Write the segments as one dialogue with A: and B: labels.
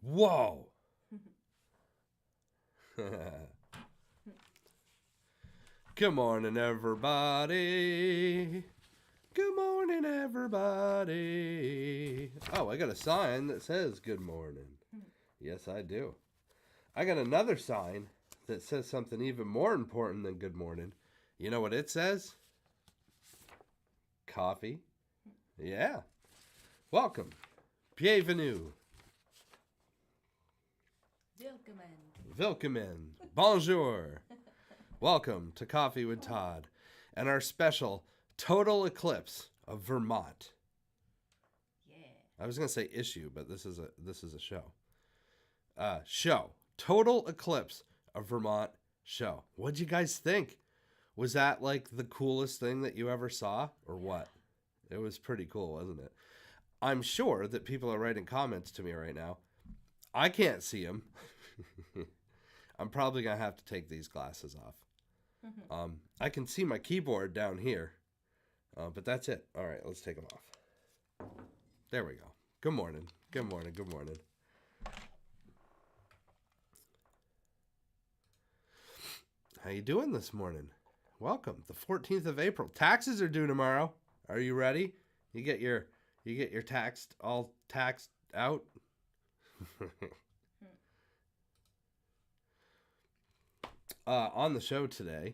A: Whoa. Good morning, everybody. Good morning, everybody. Oh, I got a sign that says good morning. Yes, I do. I got another sign that says something even more important than good morning. You know what it says? Coffee. Yeah. Welcome. Bienvenue. Willkommen. Bonjour. Welcome to Coffee with Todd and our special Total Eclipse of Vermont.
B: Yeah.
A: I was going to say issue, but this is a show. Show. Total Eclipse of Vermont show. What'd you guys think? Was that like the coolest thing that you ever saw or what? It was pretty cool, wasn't it? I'm sure that people are writing comments to me right now. I can't see them. I'm probably going to have to take these glasses off. I can see my keyboard down here, but that's it. All right, let's take them off. There we go. Good morning. Good morning. Good morning. How you doing this morning? Welcome. The 14th of April. Taxes are due tomorrow. Are you ready? You get your taxed out. On the show today,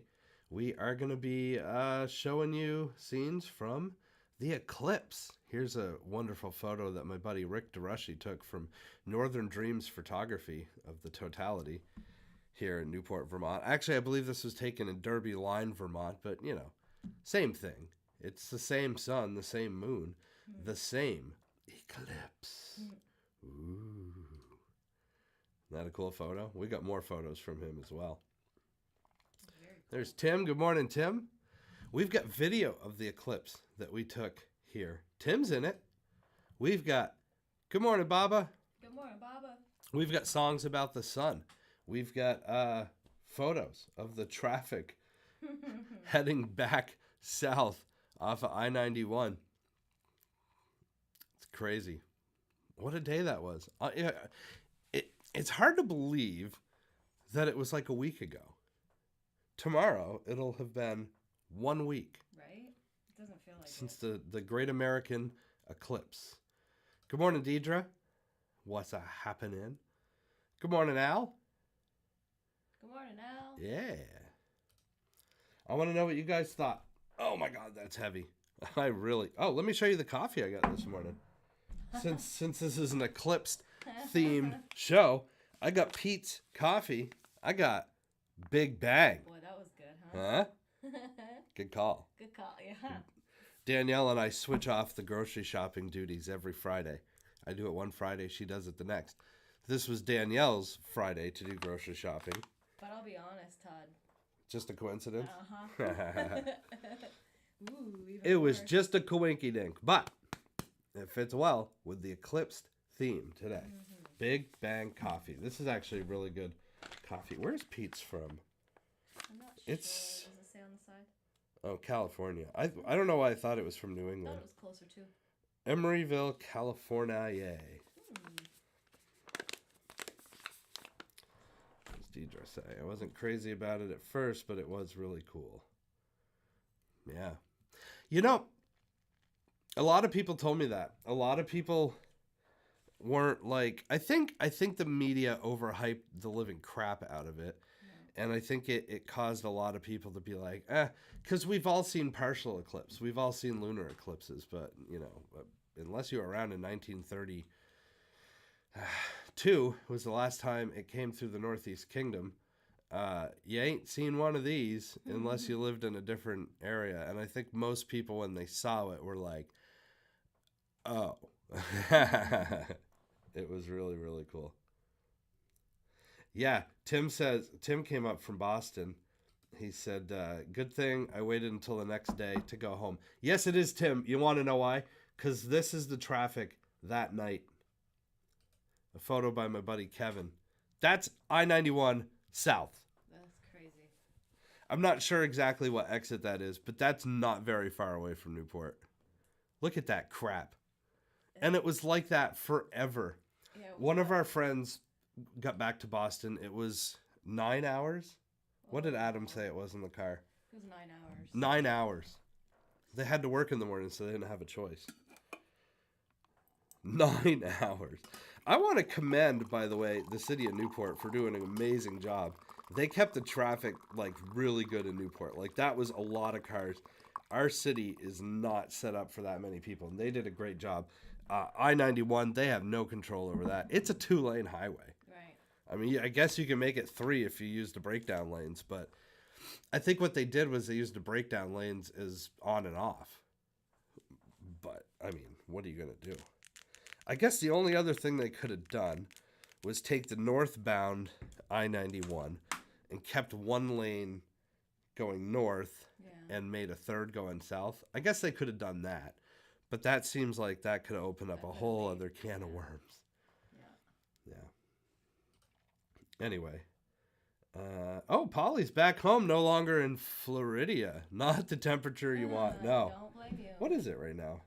A: we are going to be showing you scenes from the Eclipse. Here's a wonderful photo that my buddy Rick DeRushy took from Northern Dreams Photography of the totality here in Newport, Vermont. Actually, I believe this was taken in Derby Line, Vermont, but, you know, same thing. It's the same sun, the same moon, the same eclipse. Ooh. Isn't that a cool photo? We got more photos from him as well. There's Tim. Good morning, Tim. We've got video of the eclipse that we took here. Tim's in it. We've got, good morning, Baba.
B: Good morning, Baba.
A: We've got songs about the sun. We've got photos of the traffic heading back south off of I-91. It's crazy. What a day that was. It's hard to believe that it was like a week ago. Tomorrow, it'll have been 1 week.
B: Right? It doesn't feel like
A: since the Great American Eclipse. Good morning, Deidre. What's a happening? Good morning, Al.
B: Good morning, Al.
A: Yeah. I want to know what you guys thought. Oh my God, that's heavy. Let me show you the coffee I got this morning. Since this is an Eclipse themed show, I got Pete's coffee. I got Big Bang.
B: Boy, that was good, huh?
A: Good call.
B: Good call, yeah.
A: Danielle and I switch off the grocery shopping duties every Friday. I do it one Friday, she does it the next. This was Danielle's Friday to do grocery shopping.
B: But I'll be honest, Todd.
A: Just a coincidence?
B: Uh-huh.
A: It was just a coinky dink, but it fits well with the Eclipse theme today. Mm-hmm. Big Bang Coffee. This is actually really good coffee. Where's Pete's from?
B: I'm not sure. Does it say on the side?
A: Oh, California. I don't know why I thought it was from New England.
B: I thought it was closer too.
A: Emeryville, California. As Deidre say, I wasn't crazy about it at first, but it was really cool. Yeah. You know, a lot of people told me that. A lot of people weren't like, I think the media overhyped the living crap out of it. Yeah. And I think it caused a lot of people to be like, because we've all seen partial eclipse. We've all seen lunar eclipses, but, you know, unless you were around in 1932 was the last time it came through the Northeast Kingdom. You ain't seen one of these unless you lived in a different area. And I think most people, when they saw it, were like, oh. It was really, really cool. Yeah, Tim came up from Boston. He said, good thing I waited until the next day to go home. Yes, it is, Tim. You want to know why? Because this is the traffic that night. A photo by my buddy Kevin. That's I-91 south.
B: That's crazy.
A: I'm not sure exactly what exit that is, but that's not very far away from Newport. Look at that crap. And it was like that forever.
B: Yeah.
A: One of our friends got back to Boston. It was 9 hours. What did Adam say it was in the car?
B: It was 9 hours.
A: 9 hours. They had to work in the morning, so they didn't have a choice. 9 hours. I want to commend, by the way, the city of Newport for doing an amazing job. They kept the traffic like really good in Newport. Like that was a lot of cars. Our city is not set up for that many people, and they did a great job. I-91, they have no control over that. It's a 2-lane highway.
B: Right.
A: I mean, I guess you can make it 3 if you use the breakdown lanes, but I think what they did was they used the breakdown lanes as on and off. But, I mean, what are you going to do? I guess the only other thing they could have done was take the northbound I-91 and kept 1 lane going north and made a 3rd going south. I guess they could have done that. But that seems like that could open up a whole other can of worms. Yeah. Anyway. Polly's back home, no longer in Florida. Not the temperature you want. No.
B: Don't blame you.
A: What is it right now?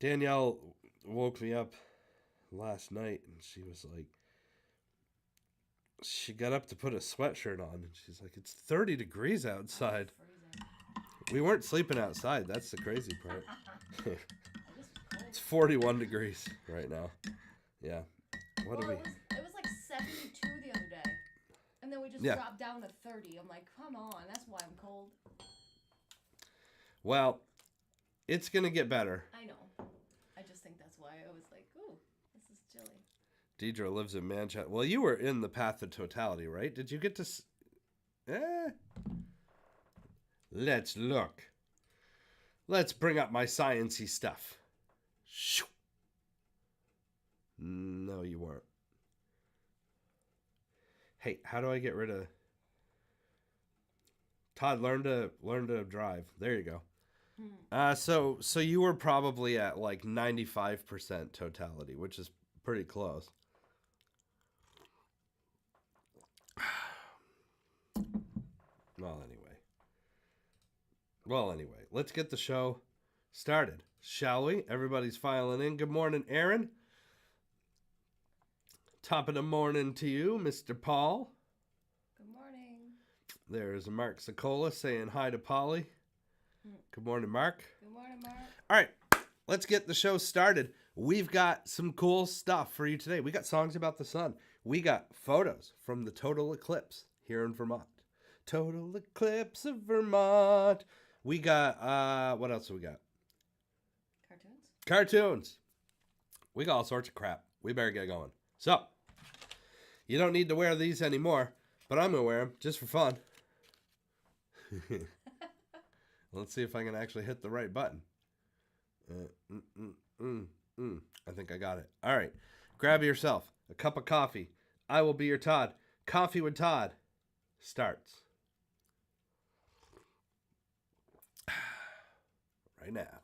A: Danielle woke me up last night, and she was like, she got up to put a sweatshirt on, and she's like, it's 30 degrees outside. We weren't sleeping outside. That's the crazy part. It's 41 degrees right now. Yeah. What do we...
B: It was like 72 the other day. And then we just dropped down to 30. I'm like, come on. That's why I'm cold.
A: Well, it's going to get better.
B: I know. I just think that's why I was like, ooh, this is chilly.
A: Deidre lives in Manchester. Well, you were in the path of totality, right? Did you get to... Let's look. Let's bring up my sciencey stuff. Shoo. No, you weren't. Hey, how do I get rid of... Todd, learn to drive. There you go. So you were probably at like 95% totality, which is pretty close. Well, anyway, let's get the show started, shall we? Everybody's filing in. Good morning, Aaron. Top of the morning to you, Mr. Paul.
B: Good morning.
A: There's Mark Sokola saying hi to Polly. Good morning, Mark.
B: Good morning, Mark.
A: All right, let's get the show started. We've got some cool stuff for you today. We got songs about the sun. We got photos from the total eclipse here in Vermont. Total eclipse of Vermont. We got, what else do we got? Cartoons. We got all sorts of crap. We better get going. So, you don't need to wear these anymore, but I'm going to wear them just for fun. Let's see if I can actually hit the right button. I think I got it. All right. Grab yourself a cup of coffee. I will be your Todd. Coffee with Todd starts right now.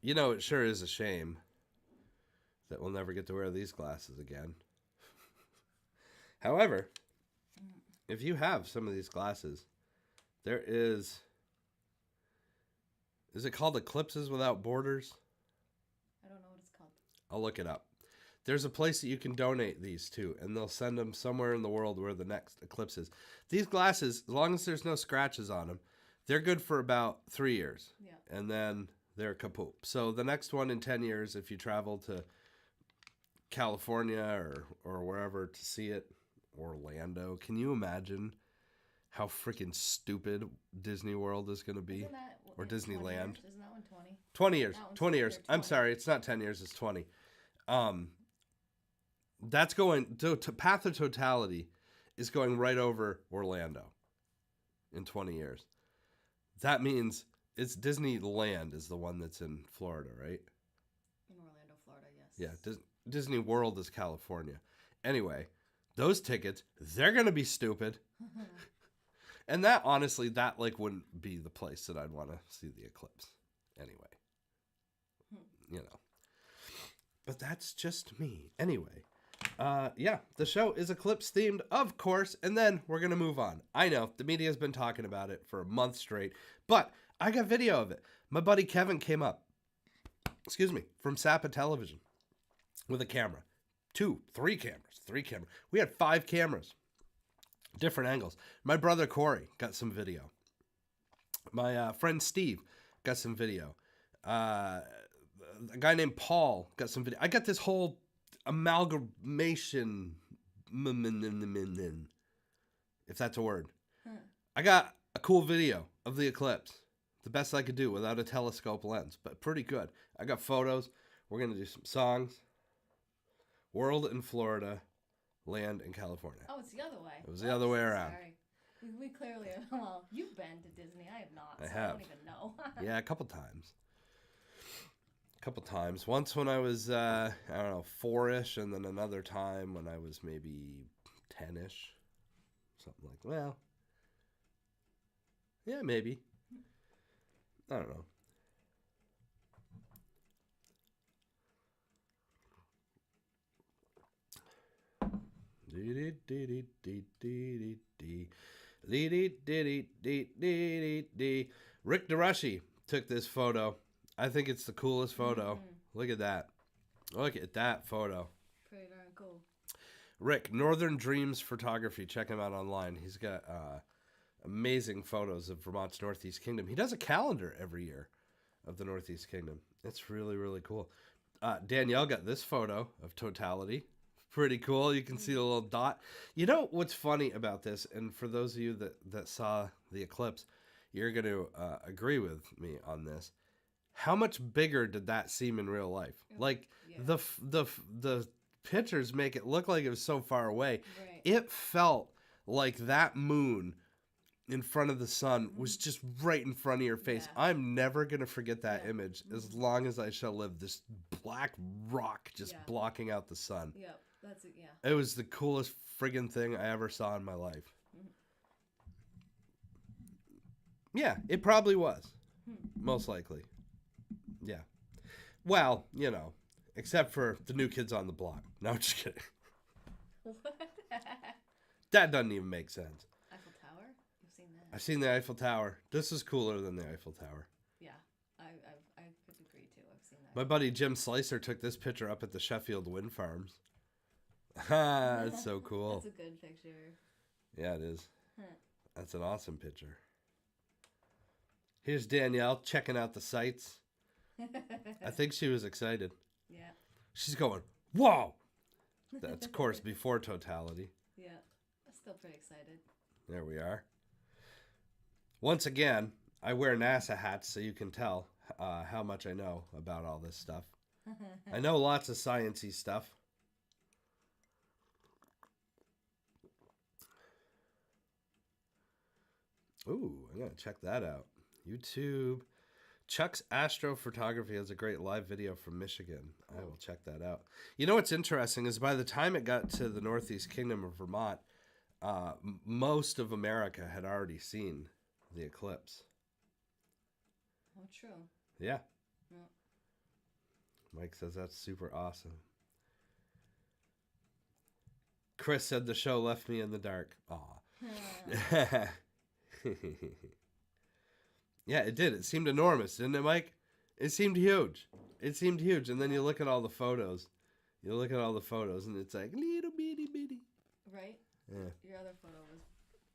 A: You know, it sure is a shame that we'll never get to wear these glasses again. However, if you have some of these glasses, there is it called Eclipses Without Borders?
B: I don't know what it's called.
A: I'll look it up. There's a place that you can donate these to, and they'll send them somewhere in the world where the next eclipse is. These glasses, as long as there's no scratches on them, they're good for about 3 years.
B: Yeah.
A: And then they're kaput. So the next one in 10 years, if you travel to California or wherever to see it, Orlando, can you imagine how freaking stupid Disney World is going to be? Or Disneyland.
B: Isn't that one 20?
A: 20 years. 20 years.
B: 20.
A: I'm sorry, it's not 10 years, it's 20. That's going to Path of Totality is going right over Orlando in 20 years. That means it's Disneyland is the one that's in Florida, right?
B: In Orlando, Florida, yes.
A: Yeah, Disney World is California. Anyway, those tickets, they're going to be stupid. And that, honestly, that like wouldn't be the place that I'd want to see the eclipse. Anyway, you know. But that's just me. Anyway, yeah, the show is eclipse themed, of course, and then we're going to move on. I know the media has been talking about it for a month straight, but I got video of it. My buddy Kevin came up, from Sapa Television with a camera. 3 cameras. We had 5 cameras, different angles. My brother Corey got some video. My friend Steve got some video. A guy named Paul got some video. I got this whole amalgamation, if that's a word. I got a cool video of the eclipse. The best I could do without a telescope lens, but pretty good. I got photos. We're going to do some songs. World in Florida, land in California.
B: Oh, it's the other way.
A: It was the other way around.
B: Sorry. We clearly have, well, you've been to Disney. I have not.
A: I
B: don't even know.
A: Yeah, a couple times. Once when I was, I don't know, 4-ish, and then another time when I was maybe 10-ish. Something like, well, yeah, maybe. I don't know. Rick DeRushy took this photo. I think it's the coolest photo. Look at that. Look at that photo.
B: Pretty darn cool.
A: Rick, Northern Dreams Photography. Check him out online. He's got amazing photos of Vermont's Northeast Kingdom. He does a calendar every year of the Northeast Kingdom. It's really, really cool. Danielle got this photo of Totality. Pretty cool. You can see the little dot. You know what's funny about this, and for those of you that saw the eclipse, you're going to agree with me on this. How much bigger did that seem in real life? Like, yeah. the pictures make it look like it was so far away.
B: Right.
A: It felt like that moon in front of the sun was just right in front of your face. Yeah. I'm never going to forget that image as long as I shall live. This black rock just blocking out the sun.
B: Yep. That's it, yeah.
A: It was the coolest friggin' thing I ever saw in my life. Yeah, it probably was. Most likely. Yeah. Well, you know, except for the New Kids on the Block. No, I'm just kidding.
B: What?
A: That doesn't even make sense.
B: Eiffel Tower? You've seen that?
A: I've seen the Eiffel Tower. This is cooler than the Eiffel Tower.
B: Yeah, I could agree too. I've seen that.
A: My buddy Jim Slicer took this picture up at the Sheffield Wind Farms. It's so cool.
B: That's a good picture.
A: Yeah, it is. That's an awesome picture. Here's Danielle checking out the sights. I think she was excited.
B: Yeah.
A: She's going, whoa! That's, of course, before Totality.
B: Yeah. I'm still pretty excited.
A: There we are. Once again, I wear NASA hats so you can tell how much I know about all this stuff. I know lots of science-y stuff. Ooh, I'm going to check that out. YouTube. Chuck's Astrophotography has a great live video from Michigan. I will check that out. You know what's interesting is by the time it got to the Northeast Kingdom of Vermont, most of America had already seen the eclipse.
B: Oh, true.
A: Yeah. Mike says that's super awesome. Chris said the show left me in the dark. Aw. Yeah, it did. It seemed enormous, didn't it, Mike? It seemed huge. It seemed huge. And then you look at all the photos. You look at all the photos, and it's like little bitty bitty.
B: Right?
A: Yeah.
B: Your other photo was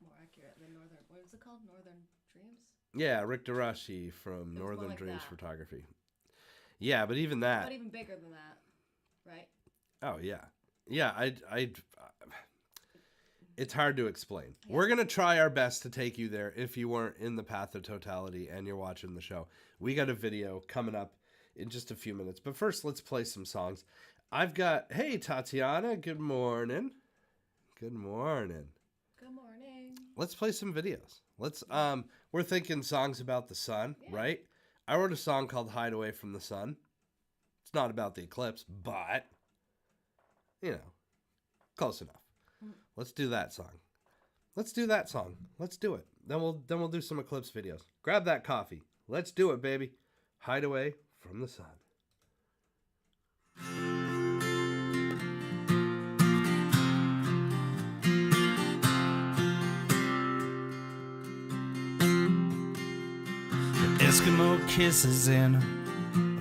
B: more accurate than Northern. What was it called? Northern Dreams?
A: Yeah, Rick DeRuschi from
B: It was
A: Northern
B: more like
A: Dreams
B: that.
A: Photography. Yeah, but even that.
B: But even bigger than that, right?
A: Oh yeah, yeah. It's hard to explain.
B: Yeah.
A: We're gonna try our best to take you there if you weren't in the path of totality and you're watching the show. We got a video coming up in just a few minutes, but first let's play some songs. I've got hey Tatiana, good morning. Good morning.
B: Good morning.
A: Let's play some videos. Let's we're thinking songs about the sun,
B: Yeah.
A: right? I wrote a song called Hide Away from the Sun. It's not about the eclipse, but you know, close enough. Let's do that song. Let's do that song. Let's do it. Then we'll do some eclipse videos. Grab that coffee. Let's do it, baby. Hide away from the sun.
C: Eskimo kisses and a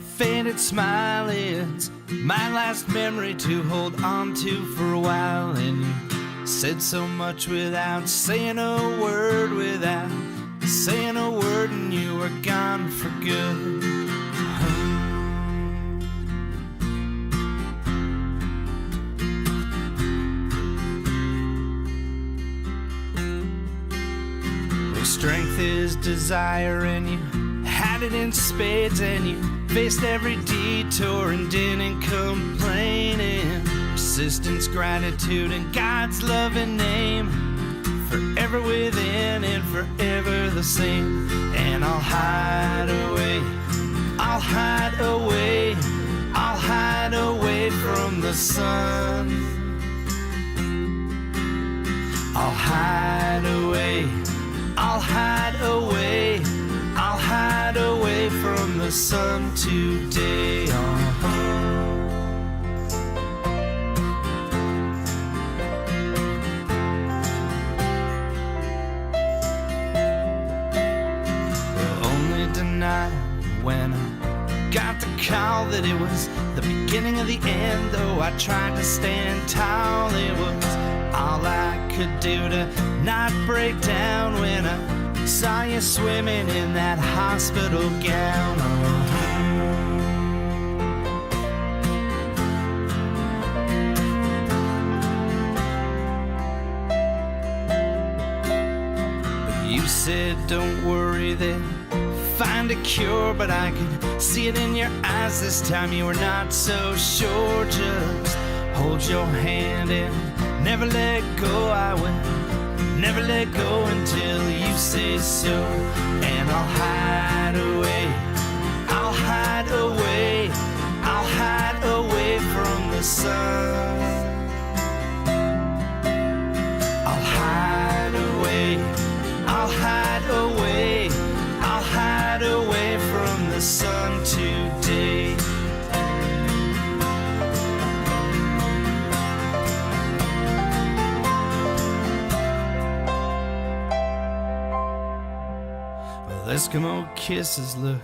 C: faded smile. It's my last memory to hold on to for a while. And you said so much without saying a word, without saying a word, and you were gone for good. Strength is desire, and you had it in spades, and you faced every detour and didn't complain. And persistence, gratitude, and God's loving name, forever within and forever the same. And I'll hide away, I'll hide away, I'll hide away from the sun. I'll hide away, I'll hide away, I'll hide away from the sun today. Only denied when I got the call that it was the beginning of the end. Though I tried to stand tall, it was all I could do to not break down when I saw you swimming in that hospital gown. But you said don't worry, they'll find a cure. But I could see it in your eyes this time, you were not so sure. Just hold your hand and never let go. I will never let go until you say so. And I'll hide away, I'll hide away, I'll hide away from the sun. I'll hide away, I'll hide away, I'll hide away from the sun today. Eskimo kisses look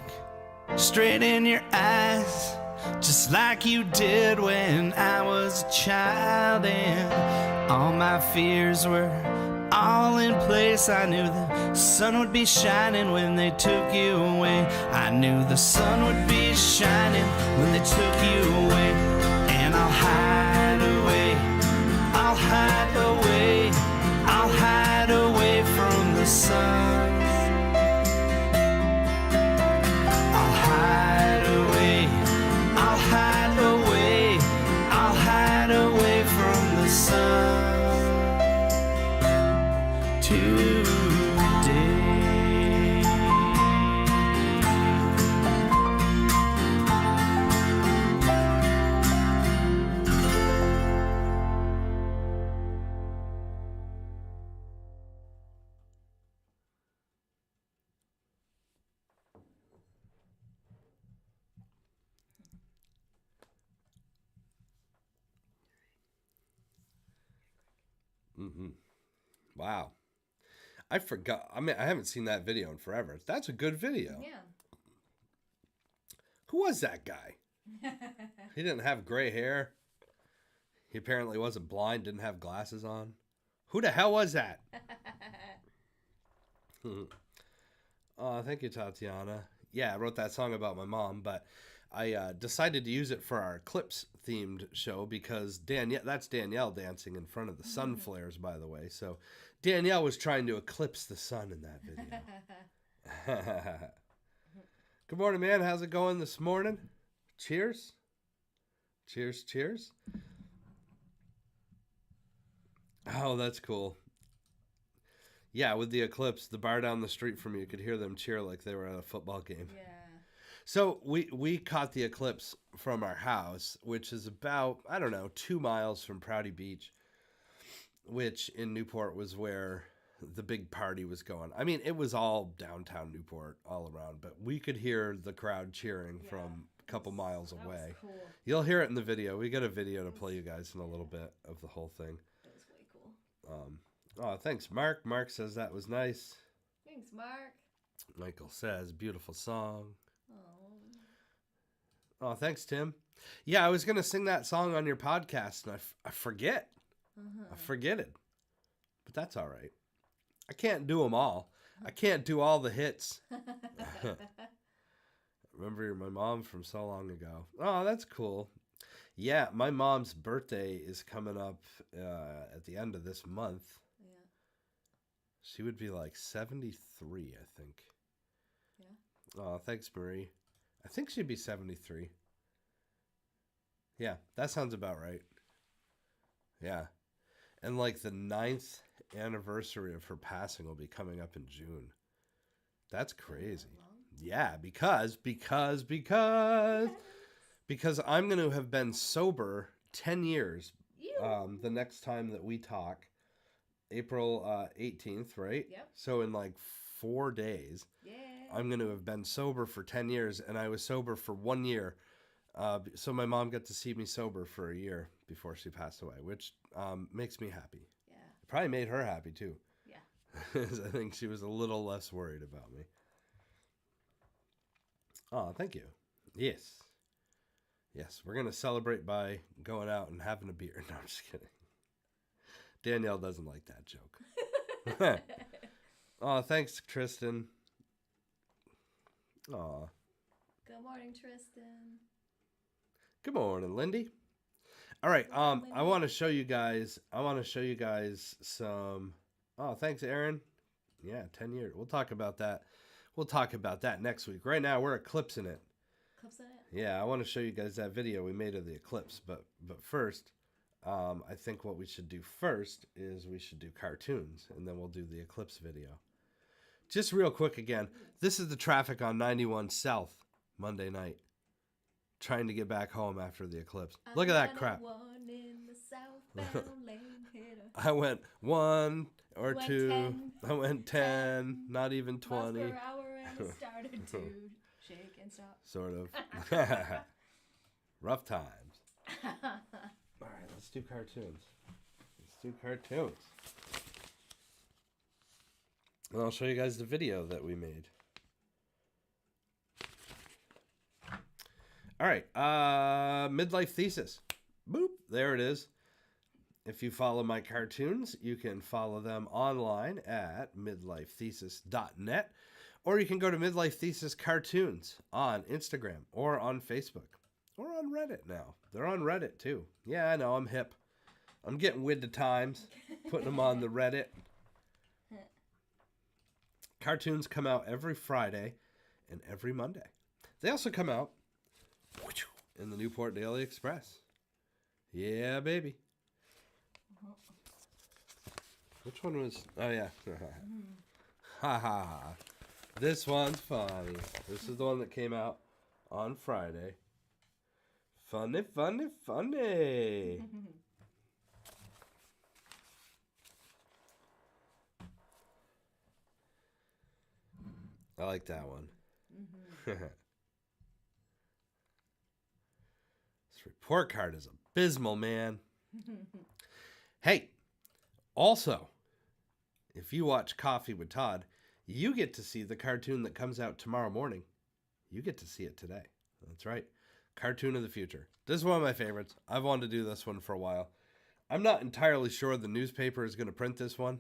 C: straight in your eyes, just like you did when I was a child. And all my fears were all in place. I knew the sun would be shining when they took you away. I knew the sun would be shining when they took you away. And I'll hide away, I'll hide away, I'll hide away from the sun.
A: Mm-hmm. Wow. I forgot. I mean, I haven't seen that video in forever. That's a good video.
B: Yeah.
A: Who was that guy? He didn't have gray hair. He apparently wasn't blind, didn't have glasses on. Who the hell was that? Oh, thank you, Tatiana. Yeah, I wrote that song about my mom, but I decided to use it for our Eclipse themed show because that's Danielle dancing in front of the sun flares, by the way. So Danielle was trying to eclipse the sun in that video. Good morning, man. How's it going this morning? Cheers. Cheers, cheers. Oh, that's cool. Yeah, with the Eclipse, the bar down the street from you could hear them cheer like they were at a football game.
B: Yeah.
A: So we caught the Eclipse from our house, which is about, I don't know, 2 miles from Prouty Beach, which in Newport was where the big party was going. I mean, it was all downtown Newport all around, but we could hear the crowd cheering from a couple miles away.
B: That was cool.
A: You'll hear it in the video. We got a video to play you guys in a little bit of the whole thing.
B: That was way cool.
A: Oh, thanks, Mark. Mark says that was nice.
B: Thanks, Mark.
A: Michael says, beautiful song.
B: Oh.
A: Oh, thanks, Tim. Yeah, I was going to sing that song on your podcast, and I forget. I forget it. But that's all right. I can't do them all. I can't do all the hits. Remember my mom from so long ago. Oh, that's cool. Yeah, my mom's birthday is coming up at the end of this month.
B: Yeah.
A: She would be like 73, I think.
B: Yeah.
A: Oh, thanks, Marie. I think she'd be 73. Yeah, that sounds about right. Yeah. And like the 9th anniversary of her passing will be coming up in June. That's crazy. Yeah, because I'm going to have been sober 10 years the next time that we talk. April 18th, right?
B: Yep.
A: So in like 4 days,
B: Yeah.
A: I'm going to have been sober for 10 years, and I was sober for 1 year. So my mom got to see me sober for a year before she passed away, which makes me happy.
B: Yeah.
A: It probably made her happy, too.
B: Yeah.
A: I think she was a little less worried about me. Oh, thank you. Yes. Yes, we're going to celebrate by going out and having a beer. No, I'm just kidding. Danielle doesn't like that joke. Oh, thanks, Tristan. Oh.
B: Good morning, Tristan.
A: Good morning, Lindy. All right, I want to show you guys some. Oh, thanks, Aaron. Yeah, 10 years. We'll talk about that. We'll talk about that next week. Right now, we're eclipsing it.
B: Eclipsing it?
A: Yeah, I want to show you guys that video we made of the eclipse. But first, I think what we should do first is we should do cartoons, and then we'll do the eclipse video. Just real quick again, this is the traffic on 91 South Monday night. Trying to get back home after the eclipse. Look at that crap. I went 1 or 2. I went 10, not even 20.
B: Miles per hour and it started to shake and stop.
A: Sort of. Rough times. All right, let's do cartoons. And I'll show you guys the video that we made. All right, midlife thesis. Boop, there it is. If you follow my cartoons, you can follow them online at midlifethesis.net, or you can go to Midlife Thesis Cartoons on Instagram or on Facebook or on Reddit now. They're on Reddit too. Yeah, I know, I'm hip. I'm getting with the times, putting them on the Reddit. Cartoons come out every Friday and every Monday. They also come out in the Newport Daily Express. Yeah, baby. Which one was... Oh, yeah. Ha ha ha. This one's funny. This is the one that came out on Friday. Funny. I like that one. This report card is abysmal, man. Hey, also, if you watch Coffee with Todd, you get to see the cartoon that comes out tomorrow morning. You get to see it today. That's right. Cartoon of the future. This is one of my favorites. I've wanted to do this one for a while. I'm not entirely sure the newspaper is going to print this one.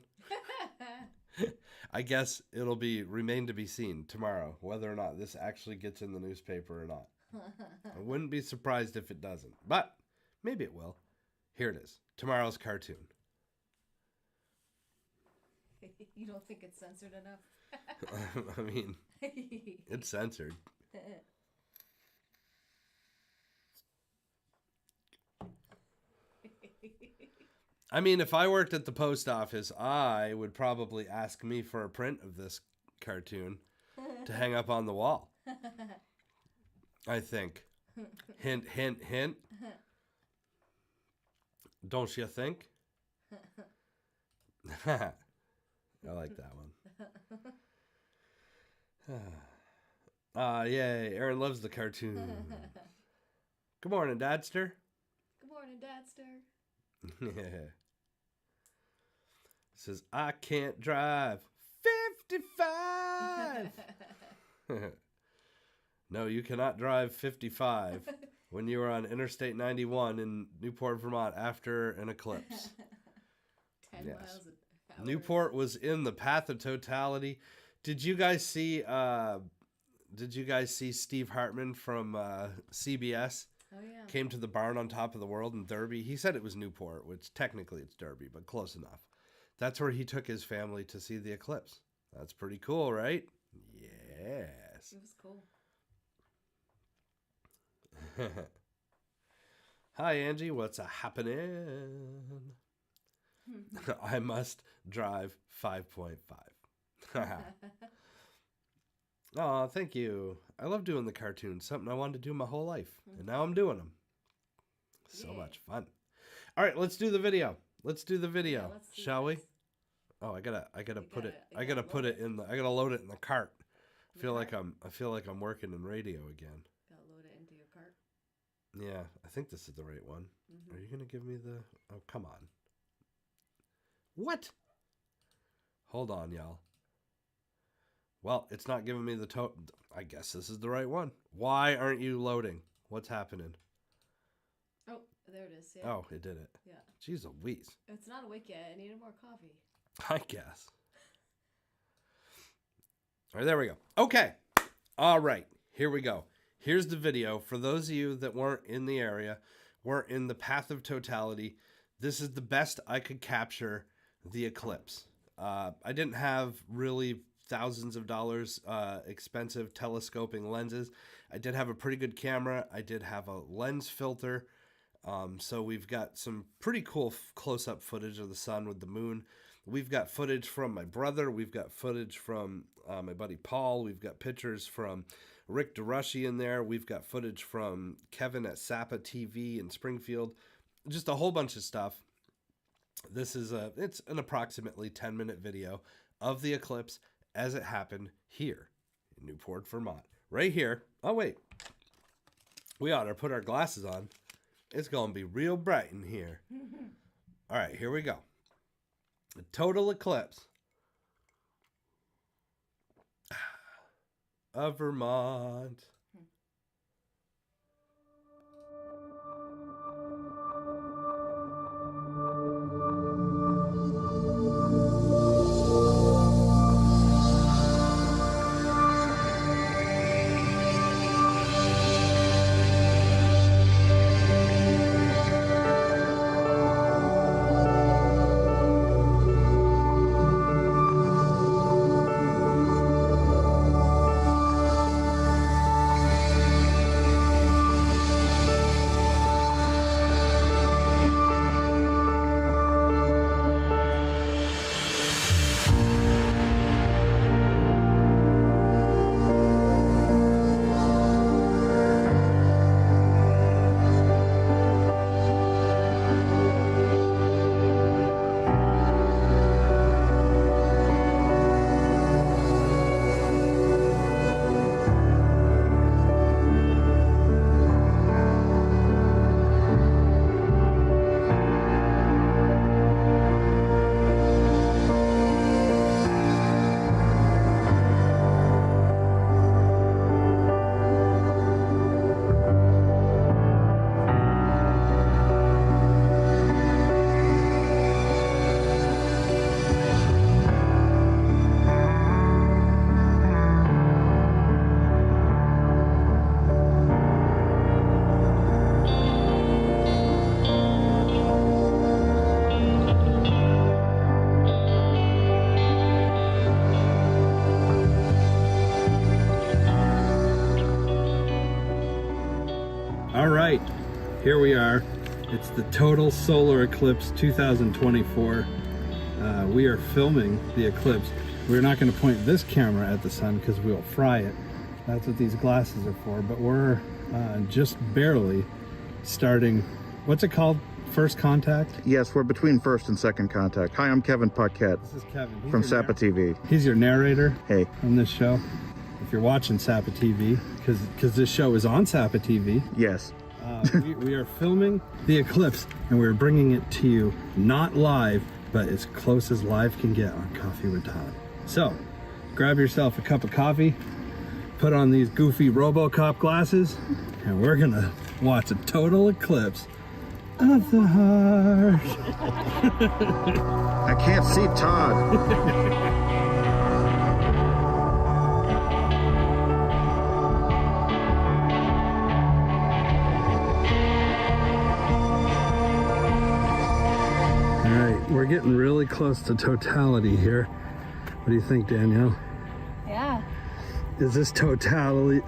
A: I guess it'll remain to be seen tomorrow whether or not this actually gets in the newspaper or not. I wouldn't be surprised if it doesn't, but maybe it will. Here it is. Tomorrow's cartoon.
B: You don't think it's censored enough?
A: I mean, it's censored. I mean, if I worked at the post office, I would probably ask me for a print of this cartoon to hang up on the wall. I think. Hint, hint, hint. Don't you think? I like that one. Yay. Aaron loves the cartoon. Good morning, Dadster.
B: Good morning, Dadster.
A: Yeah. Says, I can't drive 55. No, you cannot drive 55 when you are on Interstate 91 in Newport, Vermont after an eclipse.
B: 10
A: Yes.
B: miles an hour.
A: Newport was in the path of totality. Did you guys see Steve Hartman from CBS?
B: Oh, yeah.
A: Came to the barn on top of the world in Derby. He said it was Newport, which technically it's Derby, but close enough. That's where he took his family to see the eclipse. That's pretty cool, right? Yes.
B: It was cool.
A: Hi, Angie. What's a happening? I must drive 5.5. Oh, thank you. I love doing the cartoons. Something I wanted to do my whole life. And now I'm doing them. So much fun. All right, let's do the video. Let's do the video, shall we? I gotta put it in the, I gotta load it in the cart. I feel like I'm working in radio again.
B: Gotta load it into your cart.
A: Yeah, I think this is the right one. Are you gonna give me the, oh, come on. What? Hold on, y'all. Well, it's not giving me the I guess this is the right one. Why aren't you loading? What's happening?
B: Oh, there it is. Yeah.
A: Oh, it did it.
B: Yeah.
A: Jeez Louise.
B: It's not awake yet. I needed more coffee.
A: I guess. All right, there we go. Okay. All right, here we go. Here's the video. For those of you that weren't in the area, weren't in the path of totality, this is the best I could capture the eclipse. I didn't have really thousands of dollars expensive telescoping lenses. I did have a pretty good camera. I did have a lens filter. So we've got some pretty cool close-up footage of the sun with the moon. We've got footage from my brother. We've got footage from my buddy Paul. We've got pictures from Rick DeRushy in there. We've got footage from Kevin at Sapa TV in Springfield. Just a whole bunch of stuff. This is it's an approximately 10-minute video of the eclipse as it happened here in Newport, Vermont. Right here. Oh, wait. We ought to put our glasses on. It's going to be real bright in here. All right, here we go. The total eclipse of Vermont.
D: right, here we are. It's the total solar eclipse 2024. We are filming the eclipse. We're not going to point this camera at the sun because we'll fry it. That's what these glasses are for. But we're just barely starting. What's it called? First contact?
E: Yes, we're between first and second contact. Hi, I'm Kevin Paquette
D: This is Kevin. He's
E: from
D: your
E: Sapa TV.
D: He's your narrator.
E: Hey.
D: On this show. If you're watching Sapa TV, because this show is on Sapa TV.
E: Yes.
D: We are filming the eclipse, and we're bringing it to you not live, but as close as live can get on Coffee with Todd. So, grab yourself a cup of coffee, put on these goofy RoboCop glasses, and we're gonna watch a total eclipse of the heart.
E: I can't see Todd.
D: We're getting really close to totality here. What do you think, Danielle?
B: Yeah.
D: Is this totality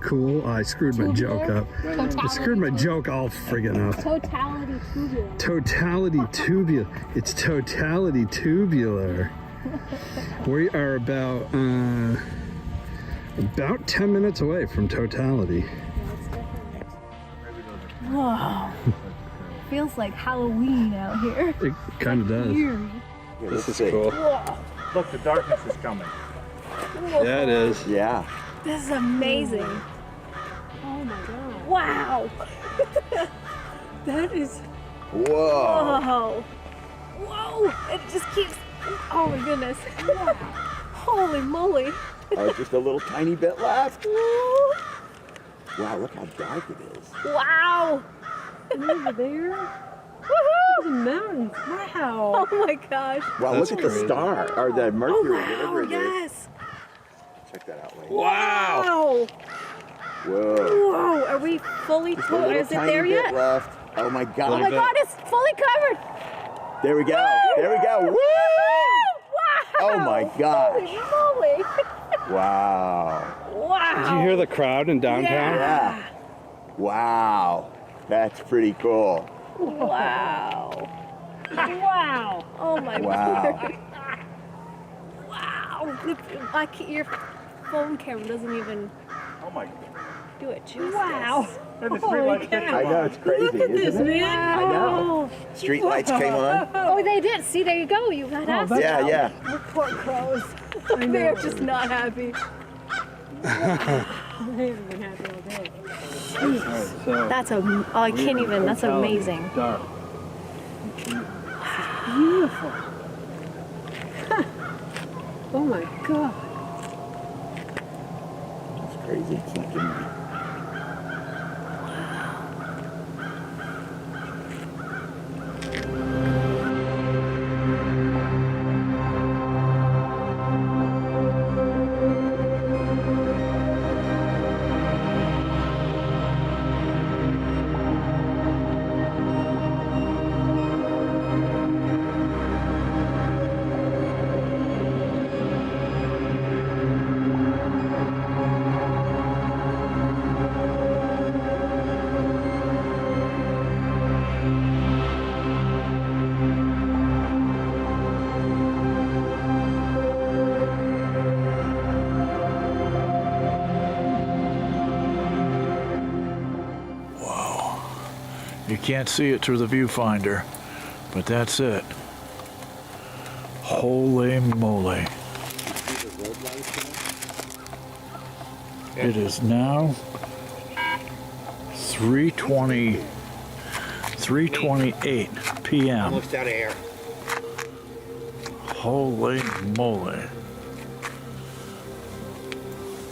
D: cool? Oh, I screwed my joke up. I screwed my joke all friggin' up.
B: Totality tubular.
D: Totality tubular. It's totality tubular. We are about 10 minutes away from totality.
B: Whoa. Feels like Halloween out here.
D: It kind of does.
E: Yeah,
D: this is cool.
B: Whoa.
F: Look, the darkness is coming.
D: Yeah, it is.
E: Yeah.
B: This is amazing. Oh my god. Wow. That is.
E: Whoa.
B: Whoa. Whoa. It just keeps. Oh my goodness. Wow. Holy moly.
E: Oh, just a little tiny bit left. Wow, look how dark it is.
B: Wow.
G: Over there?
B: Woohoo!
G: The mountains. Wow.
B: Oh my gosh.
E: Wow,
D: That's
E: look at
D: crazy.
E: the star, or the
B: Oh
E: Mercury,
B: wow.
E: whatever it is.
B: Yes.
E: Check that out later.
B: Wow.
E: Whoa.
B: Whoa. Are we fully
E: Just a
B: total?
E: little
B: Is it
E: tiny
B: there
E: bit
B: yet?
E: left. Oh my god.
B: Oh my god, it's fully covered.
E: There we go. There we go. Woo!
B: Wow.
E: Oh my gosh.
B: Holy moly.
E: Wow.
B: Wow.
D: Did you hear the crowd in downtown?
E: Yeah. Wow. That's pretty cool.
B: Wow. Wow. Oh my
E: Wow.
B: god. Wow. Your phone camera doesn't even
F: Oh my.
B: do it justice. Wow.
F: And the street lights did
E: I
F: come
E: know,
F: on.
E: it's crazy,
G: Look at this,
E: isn't it?
G: man.
E: I know. Street lights came on.
B: Oh, they did. See, there you go. You got us.
E: Yeah, yeah.
B: Poor crows. They're just not happy.
G: They haven't been happy all day.
D: So,
B: That's oh, I can't even. That's amazing.
D: dark.
G: Beautiful. Oh my god.
E: It's crazy. It's not giving me.
F: You can't see it through the viewfinder, but that's it. Holy moly. It is now 3:28 p.m.
E: Almost out of air.
F: Holy moly.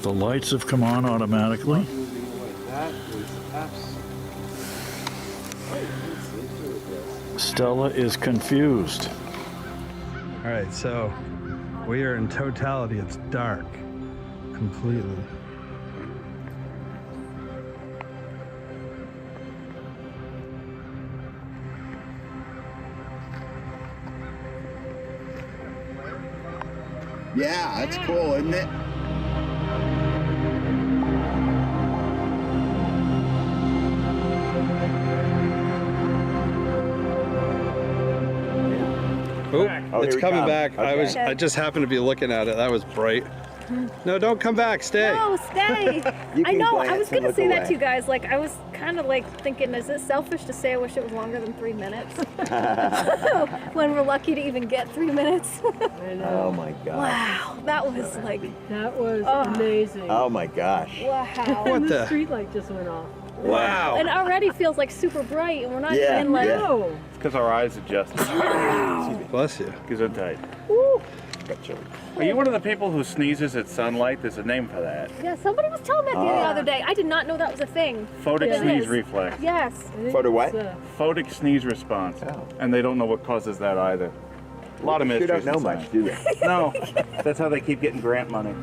F: The lights have come on automatically. Stella is confused.
D: All right, so we are in totality. It's dark completely.
E: Yeah, that's cool, isn't it?
D: it's
E: here we
D: coming
E: come.
D: back.
E: Okay.
D: I just happened to be looking at it. That was bright. No, don't come back. Stay.
G: No, stay.
E: You
G: I
E: can
G: know. I
E: glance
G: was
E: and
G: gonna
E: look
G: say that
E: away.
G: to you guys. Like, I was kind of like thinking, is it selfish to say I wish it was longer than 3 minutes? When we're lucky to even get 3 minutes.
H: I know.
E: Oh my God.
G: Wow, that was like,
H: That was
G: Oh.
H: amazing.
E: Oh my gosh.
G: wow.
D: What
H: And the
D: the?
H: street light just went off.
D: Wow.
G: And already feels like super bright, and we're not
E: Yeah,
G: even like,
E: yeah.
H: No.
I: Because our eyes adjusted.
D: Bless you.
I: Gesundheit.
G: woo.
E: Got chilly.
I: Are you one of the people who sneezes at sunlight? There's a name for that.
G: Yeah, somebody was telling me that the other day. I did not know that was a thing.
I: Photic
G: It
I: sneeze
G: is.
I: reflex.
G: Yes.
E: Photo what?
I: Photic sneeze response.
E: Oh.
I: And they don't know what causes that either. A lot of
E: You
I: mysteries.
E: don't know
I: in
E: much,
I: science.
E: do they?
I: No. That's how they keep getting grant money.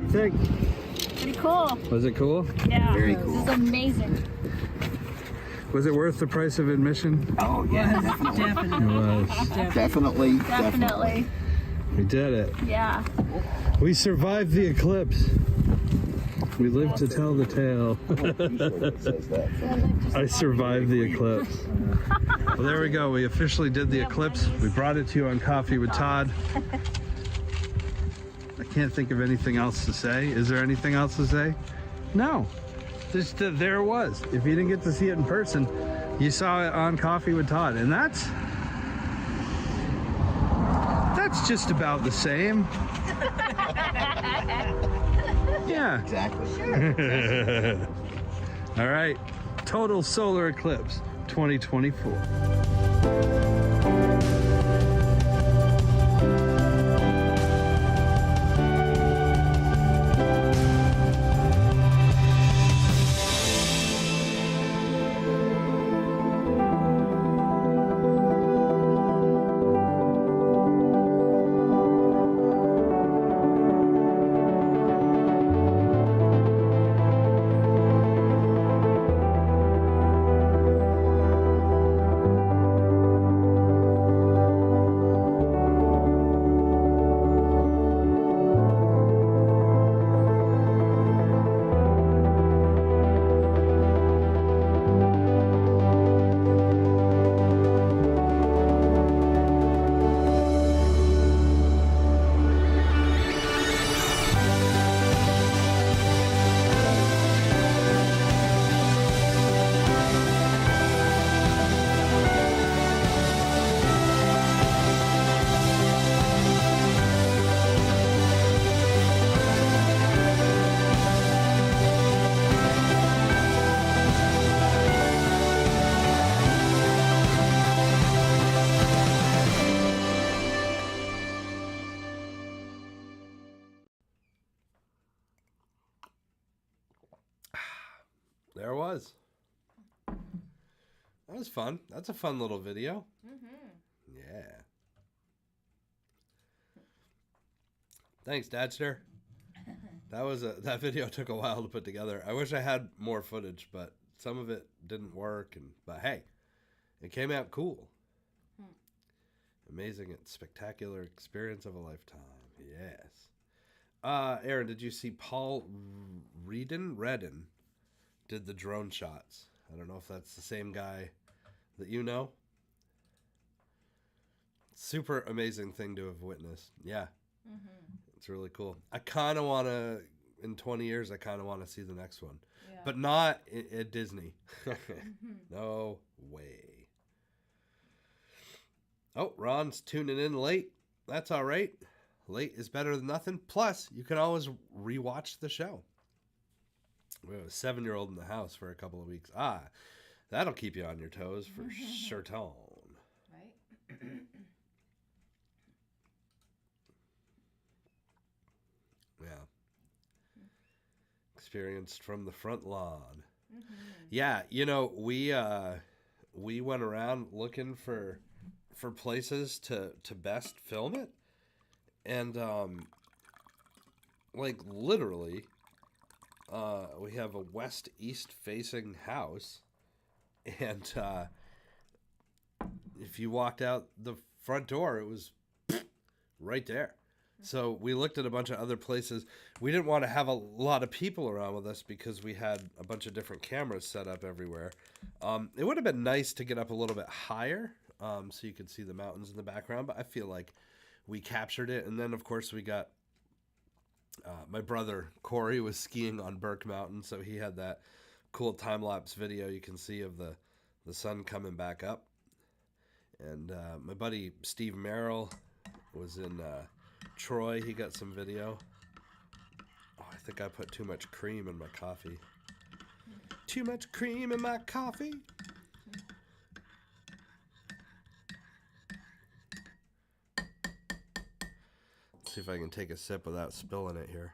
D: You think?
G: Pretty cool.
D: Was it cool?
G: Yeah.
E: Very cool.
G: This is amazing.
D: Was it worth the price of admission?
E: Oh yeah,
H: Definitely.
D: It was.
E: definitely.
G: Definitely.
D: We did it.
G: Yeah.
D: We survived the eclipse. We lived to tell the tale.
E: It says that.
D: I survived the eclipse. Well, there we go. We officially did the eclipse. We brought it to you on Coffee with Todd. I can't think of anything else to say. Is there anything else to say? No. Just there it was. If you didn't get to see it in person, you saw it on Coffee with Todd, and that's just about the same. Yeah.
E: Exactly.
D: All right. Total solar eclipse 2024. There it was. That was fun. That's a fun little video. Yeah. Thanks, Dadster. That video took a while to put together. I wish I had more footage, but some of it didn't work. But hey, it came out cool. Amazing and spectacular experience of a lifetime. Yes. Aaron, did you see Paul Redden did the drone shots? I don't know if that's the same guy that you know. Super amazing thing to have witnessed. Yeah. It's really cool. I kind of want to, in 20 years, I kind of want to see the next one.
B: Yeah.
D: But not at Disney. No way. Oh, Ron's tuning in late. That's all right. Late is better than nothing. Plus, you can always rewatch the show. We have a 7-year-old in the house for a couple of weeks. That'll keep you on your toes for certain.
B: Right?
D: Yeah.
A: experienced from the front lawn. Yeah, you know, we went around looking for places to best film it, and like literally, we have a west-east facing house, and if you walked out the front door, it was right there. So we looked at a bunch of other places. We didn't want to have a lot of people around with us because we had a bunch of different cameras set up everywhere. It would have been nice to get up a little bit higher so you could see the mountains in the background, but I feel like we captured it. And then, of course, we got my brother Corey was skiing on Burke Mountain, so he had that cool time-lapse video you can see of the sun coming back up. And my buddy Steve Merrill was in Troy. He got some video. Oh, I think I put too much cream in my coffee. Too much cream in my coffee. Let's see if I can take a sip without spilling it here.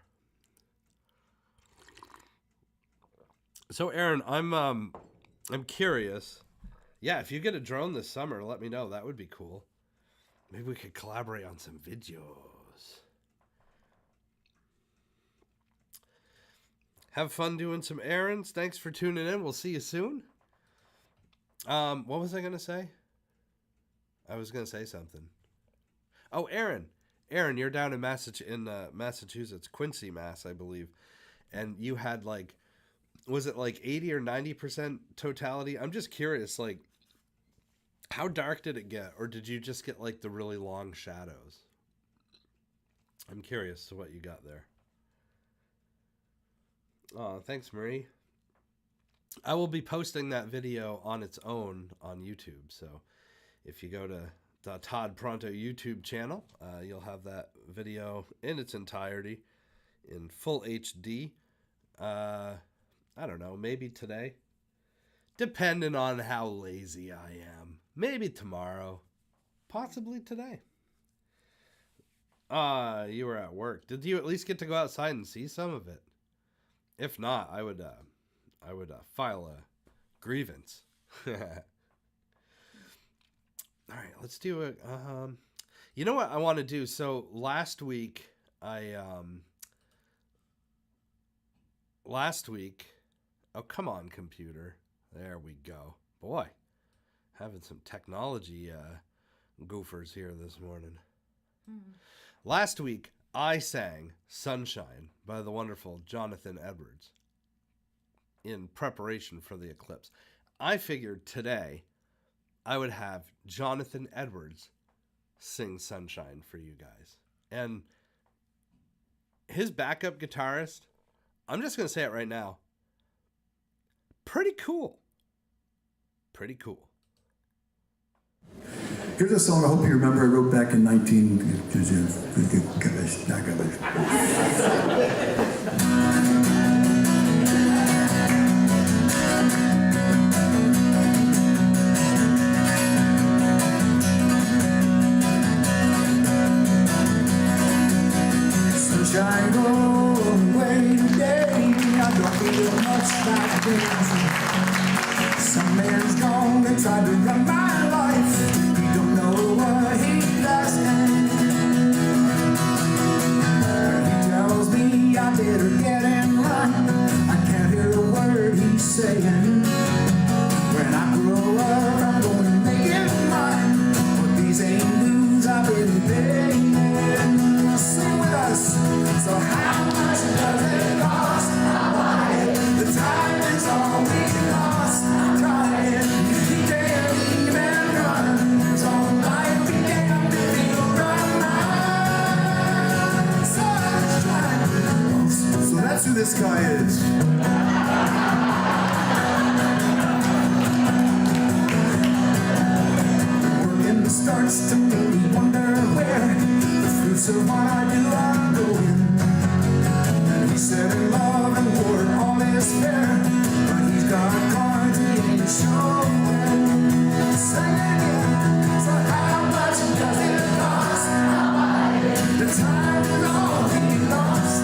A: So Aaron, I'm curious. Yeah, if you get a drone this summer, let me know. That would be cool. Maybe we could collaborate on some videos. Have fun doing some errands. Thanks for tuning in. We'll see you soon. What was I going to say? I was going to say something. Oh, Aaron. Aaron, you're down in Massachusetts, Quincy, Mass, I believe. And you had like, was it like 80 or 90% totality? I'm just curious, like, how dark did it get? Or did you just get like the really long shadows? I'm curious to what you got there. Oh, thanks, Marie. I will be posting that video on its own on YouTube. So if you go to the Todd Pronto YouTube channel, you'll have that video in its entirety in full HD. I don't know, maybe today. Depending on how lazy I am. Maybe tomorrow. Possibly today. You were at work. Did you at least get to go outside and see some of it? If not, I would file a grievance. All right, let's do it. You know what I want to do? So last week, oh, come on, computer. There we go. Boy, having some technology goofers here this morning. Last week, I sang Sunshine by the wonderful Jonathan Edwards in preparation for the eclipse. I figured today I would have Jonathan Edwards sing Sunshine for you guys. And his backup guitarist, I'm just going to say it right now, pretty cool. Pretty cool.
J: Here's a song I hope you remember I wrote back in 19... Sunshine, go away today. I don't feel much like dancing. Some man's gone and tried to run my life. He don't know what he's asking. He tells me I better get in line. I can't hear a word he's saying. When I grow up, I'm going to make it mine. But these ain't dues I've been paying. Sing with us. So how much does it cost? The time is all we lost. I'm trying. He can't even run. His own life began to feel right now. Sunshine. So that's who this guy is. Working starts to make me wonder where the fruits of what I do are going. He said in love and war all is fair, but he's got cards he ain't showing. Sing again. So how much does it cost? The time is all he lost.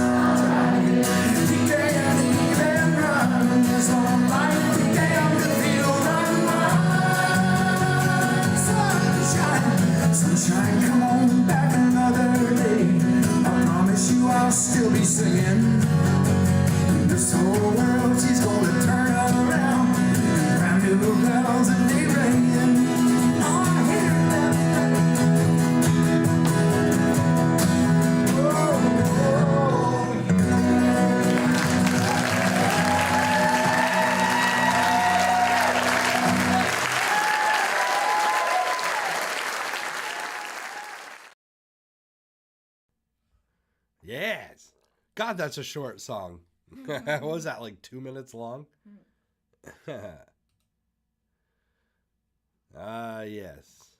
J: He can't even still be singing. This whole world, she's gonna turn around. Brand new bells and they ringing. Oh, I hear that.
A: Yes. God, that's a short song. What was that, like 2 minutes long? Yes.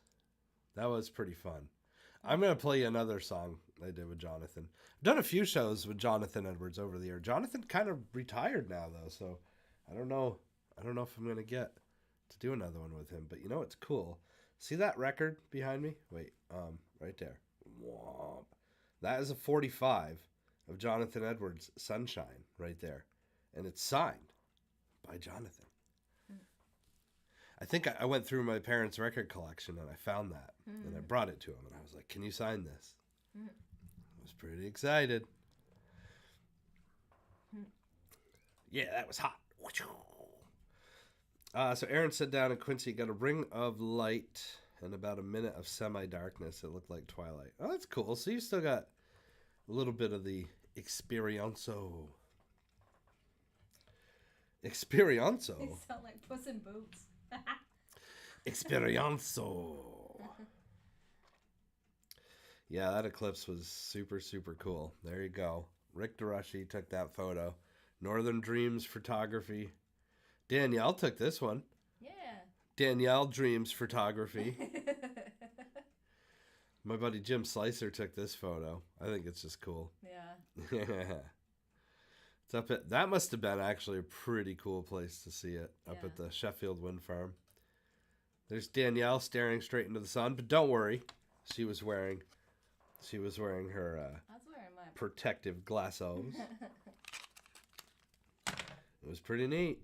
A: That was pretty fun. I'm going to play you another song I did with Jonathan. I've done a few shows with Jonathan Edwards over the year. Jonathan kind of retired now, though, so I don't know if I'm going to get to do another one with him. But you know what's cool? See that record behind me? Wait, right there. Womp. That is a 45 of Jonathan Edwards' Sunshine right there. And it's signed by Jonathan. I think I went through my parents' record collection and I found that. And I brought it to him and I was like, can you sign this? I was pretty excited. Yeah, that was hot. So Aaron sat down and Quincy got a ring of light and about a minute of semi-darkness. It looked like twilight. Oh, that's cool. So you still got a little bit of the experienzo.
B: You sound like Puss in Boots.
A: Experienzo. Yeah, that eclipse was super, super cool. There you go. Rick DeRushy took that photo. Northern Dreams Photography. Danielle took this one.
B: Yeah.
A: Danielle Dreams Photography. My buddy Jim Slicer took this photo. I think it's just cool.
B: Yeah.
A: It's up at, that must have been actually a pretty cool place to see it, up at the Sheffield Wind Farm. There's Danielle staring straight into the sun, but don't worry, she was wearing her
B: I was wearing my
A: protective glasses. It was pretty neat.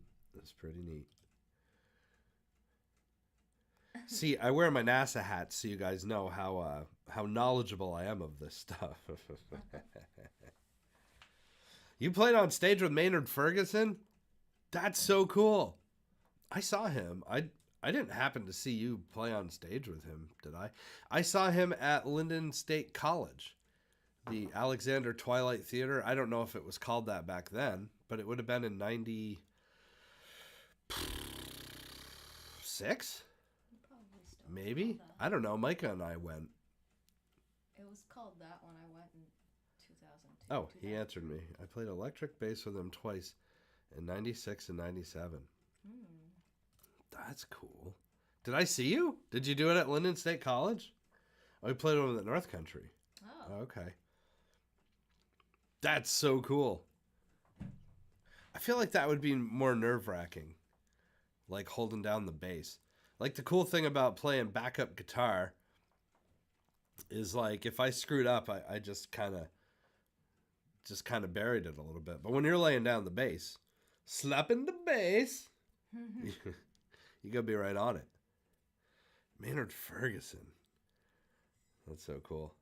A: See, I wear my NASA hat so you guys know how knowledgeable I am of this stuff. You played on stage with Maynard Ferguson? That's so cool. I saw him. I didn't happen to see you play on stage with him, did I? I saw him at Linden State College, the Alexander Twilight Theater. I don't know if it was called that back then, but it would have been in 96? Maybe? I don't know. Micah and I went.
B: It was called that when I went in 2002.
A: Oh, he answered me. I played electric bass with him twice in 96 and 97. That's cool. Did I see you? Did you do it at Linden State College? Oh, we played with him at North Country.
B: Oh.
A: Okay. That's so cool. I feel like that would be more nerve-wracking, like holding down the bass. Like the cool thing about playing backup guitar is like if I screwed up, I just kind of buried it a little bit. But when you're laying down the bass, slapping the bass, you gotta be right on it. Maynard Ferguson. That's so cool.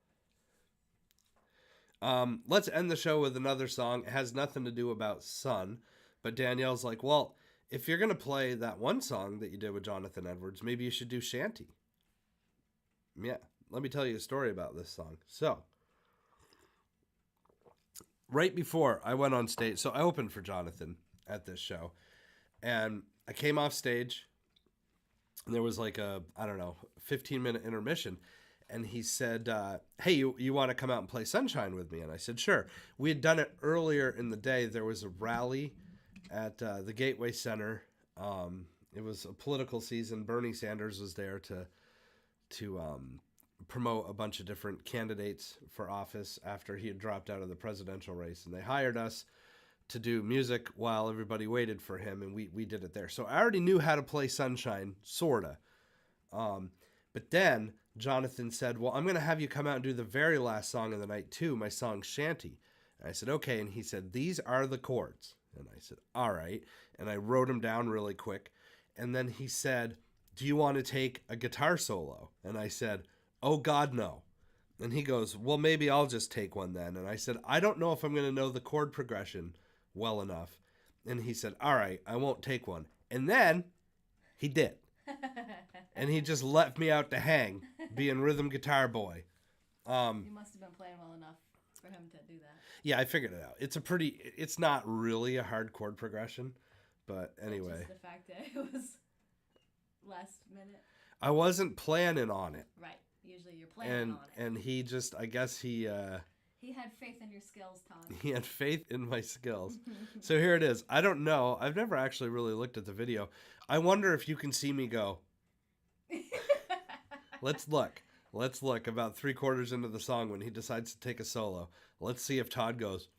A: Let's end the show with another song. It has nothing to do about sun, but Danielle's like, well, if you're going to play that one song that you did with Jonathan Edwards, maybe you should do Shanty. Yeah, let me tell you a story about this song. So, right before I went on stage, so I opened for Jonathan at this show, and I came off stage, and there was like a, 15-minute intermission, and he said, hey, you want to come out and play Sunshine with me? And I said, sure. We had done it earlier in the day. There was a rally at the Gateway Center. It was a political season. Bernie Sanders was there to promote a bunch of different candidates for office after he had dropped out of the presidential race. And they hired us to do music while everybody waited for him, and we did it there. So I already knew how to play Sunshine, sorta. But then Jonathan said, well, I'm going to have you come out and do the very last song of the night too, my song Shanty. And I said, okay. And he said, these are the chords. And I said, all right. And I wrote them down really quick. And then he said, do you want to take a guitar solo? And I said, oh God, no. And he goes, well, maybe I'll just take one then. And I said, I don't know if I'm going to know the chord progression well enough. And he said, all right, I won't take one. And then he did. And he just left me out to hang, being rhythm guitar boy.
B: You must have been playing well enough for him to do that.
A: Yeah, I figured it out. It's not really a hard chord progression. But anyway.
B: Just the fact that it was last minute.
A: I wasn't planning on it.
B: Right. Usually you're planning on it.
A: And he just, I guess he
B: had faith in your skills, Todd.
A: He had faith in my skills. So here it is. I don't know. I've never actually really looked at the video. I wonder if you can see me go. Let's look. About 3/4 into the song when he decides to take a solo. Let's see if Todd goes.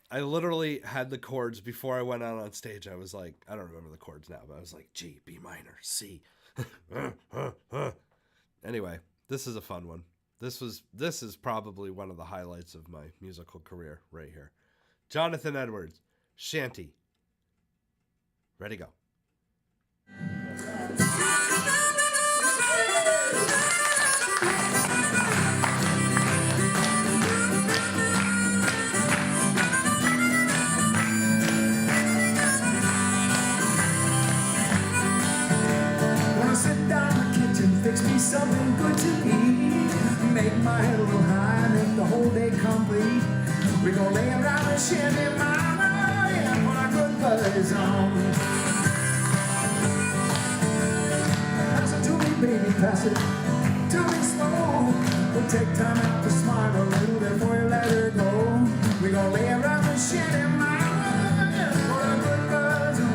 A: I literally had the chords before I went out on stage. I was like, I don't remember the chords now, but I was like, G, B minor, C. Anyway, this is a fun one. This is probably one of the highlights of my musical career right here. Jonathan Edwards, Shanty. Ready, go.
J: Sit down in the kitchen, fix me something good to eat. Make my head a little high, make the whole day complete. We gon' lay around and shanty, mama, and put our good buzz on. Pass it to me, baby, pass it to me slow. We'll take time out to smile a little before you let her go. We gon' lay around and shanty, mama, and put our good buzz on.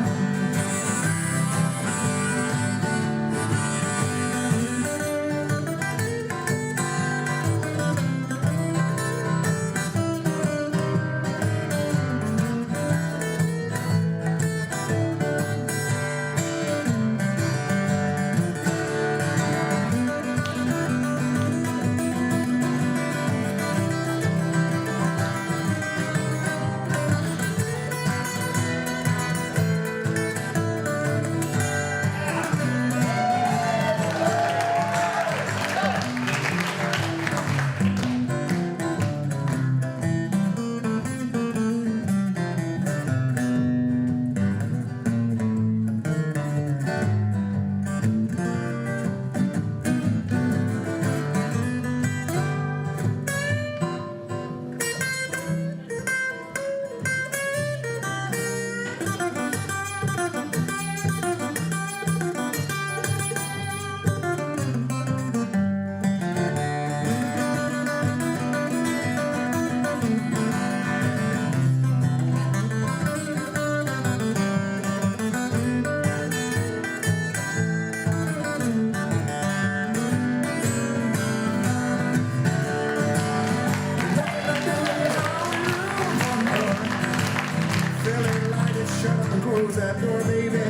J: Close that door, baby.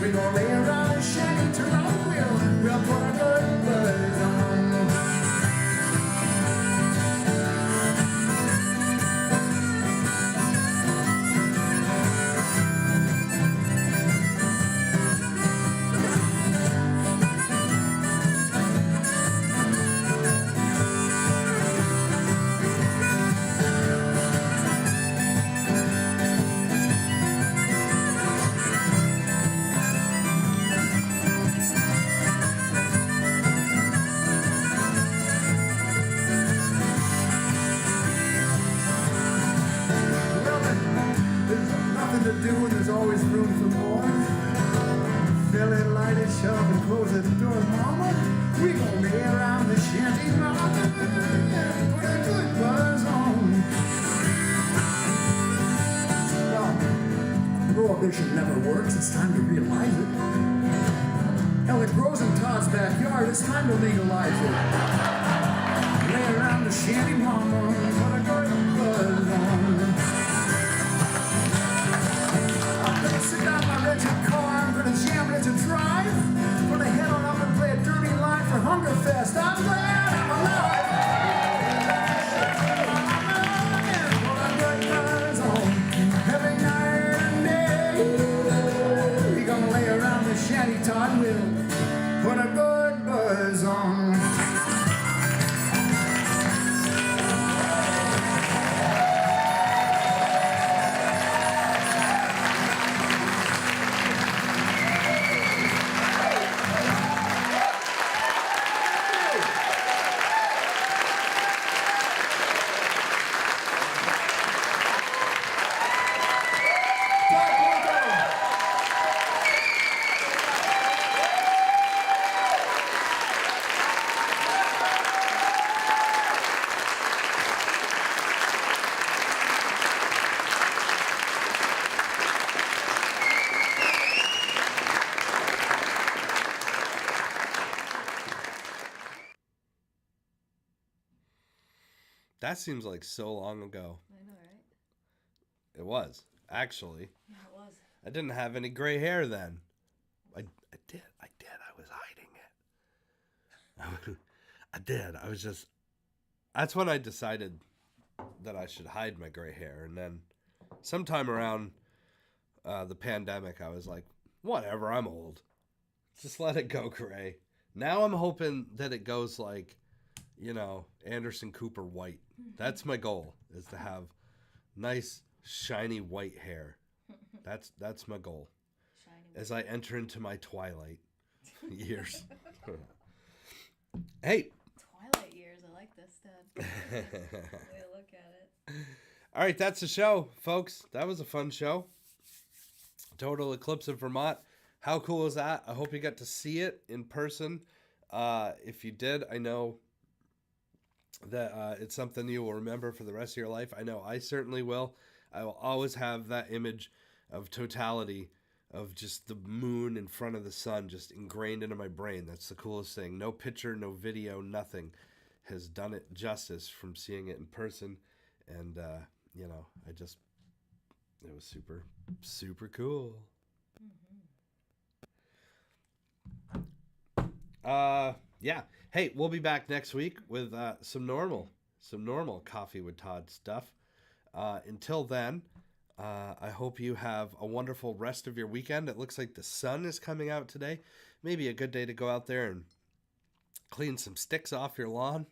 J: We gon' lay around and shake it, turn on the wheel. We'll put our good buzz on. To do and there's always room for more. Fill it, light it, shove and close the door, mama. We gon' lay around the shanty, mama, and put a good buzz on. Well, prohibition never works. It's time to realize it. Hell, it grows in Todd's backyard. It's time to legalize it. Lay around the shanty, mama, and put a good buzz on. Sit down in my wretched car, I'm gonna jam it to drive. Gonna head on up and play a dirty line for Hungerfest. I'm glad I'm alive. Every night and day, we gonna lay around the shanty, Todd will put a good buzz on.
A: That seems like so long ago.
B: I know, right?
A: It was, actually.
B: Yeah, it was.
A: I didn't have any gray hair then. I did. I was hiding it. I did. I was just... That's when I decided that I should hide my gray hair. And then sometime around the pandemic, I was like, whatever, I'm old. Just let it go gray. Now I'm hoping that it goes like, you know, Anderson Cooper white. That's my goal, is to have nice, shiny white hair. That's my goal.
B: Shiny
A: as I enter into my twilight years. Hey.
B: Twilight years. I like this, Dad. Way to look at it.
A: All right, that's the show, folks. That was a fun show. Total Eclipse of Vermont. How cool is that? I hope you got to see it in person. If you did, I know that it's something you will remember for the rest of your life. I know I certainly will. I will always have that image of totality, of just the moon in front of the sun, just ingrained into my brain. That's the coolest thing. No picture, no video, nothing has done it justice from seeing it in person. And, you know, it was super, super cool. Yeah. Hey, we'll be back next week with some normal Coffee with Todd stuff. Until then, I hope you have a wonderful rest of your weekend. It looks like the sun is coming out today. Maybe a good day to go out there and clean some sticks off your lawn.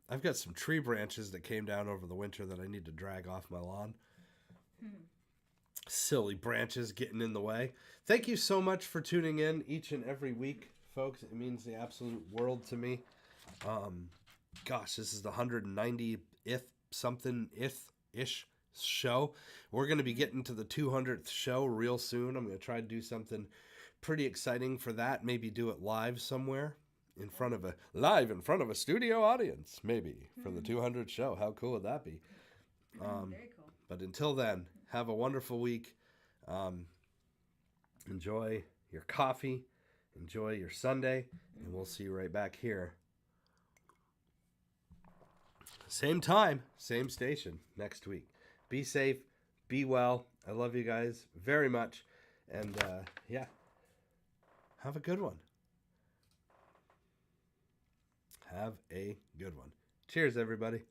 A: I've got some tree branches that came down over the winter that I need to drag off my lawn. Silly branches getting in the way. Thank you so much for tuning in each and every week, folks. It means the absolute world to me. Gosh, this is the 190th something-ish show. We're going to be getting to the 200th show real soon. I'm going to try to do something pretty exciting for that. Maybe do it live somewhere in front of a studio audience, maybe for the 200th show. How cool would that be?
B: Very cool.
A: But until then, have a wonderful week. Enjoy your coffee. Enjoy your Sunday. And we'll see you right back here. Same time, same station next week. Be safe. Be well. I love you guys very much. And, yeah. Have a good one. Have a good one. Cheers, everybody.